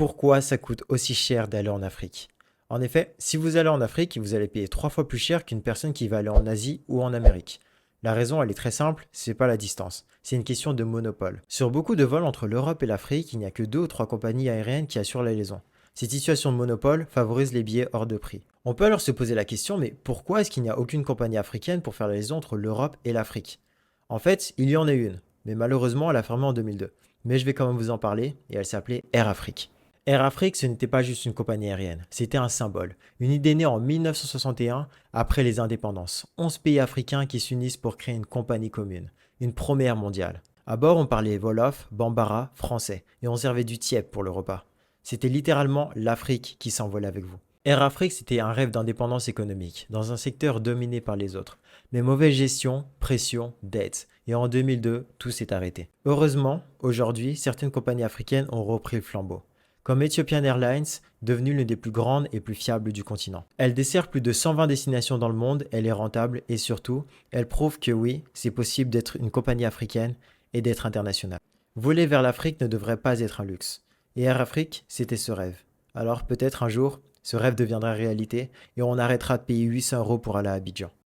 Pourquoi ça coûte aussi cher d'aller en Afrique? En effet, si vous allez en Afrique, vous allez payer 3 fois plus cher qu'une personne qui va aller en Asie ou en Amérique. La raison, elle est très simple, c'est pas la distance, c'est une question de monopole. Sur beaucoup de vols entre l'Europe et l'Afrique, il n'y a que 2 ou 3 compagnies aériennes qui assurent la liaison. Cette situation de monopole favorise les billets hors de prix. On peut alors se poser la question, mais pourquoi est-ce qu'il n'y a aucune compagnie africaine pour faire la liaison entre l'Europe et l'Afrique? En fait, il y en a une, mais malheureusement, elle a fermé en 2002. Mais je vais quand même vous en parler, et elle s'appelait Air Afrique. Air Afrique, ce n'était pas juste une compagnie aérienne, c'était un symbole. Une idée née en 1961, après les indépendances. 11 pays africains qui s'unissent pour créer une compagnie commune. Une première mondiale. À bord, on parlait Wolof, Bambara, français, et on servait du tiep pour le repas. C'était littéralement l'Afrique qui s'envolait avec vous. Air Afrique, c'était un rêve d'indépendance économique, dans un secteur dominé par les autres. Mais mauvaise gestion, pression, dettes. Et en 2002, tout s'est arrêté. Heureusement, aujourd'hui, certaines compagnies africaines ont repris le flambeau comme Ethiopian Airlines, devenue l'une des plus grandes et plus fiables du continent. Elle dessert plus de 120 destinations dans le monde, elle est rentable et surtout, elle prouve que oui, c'est possible d'être une compagnie africaine et d'être internationale. Voler vers l'Afrique ne devrait pas être un luxe. Et Air Afrique, c'était ce rêve. Alors peut-être un jour, ce rêve deviendra réalité et on arrêtera de payer 800 € pour aller à Abidjan.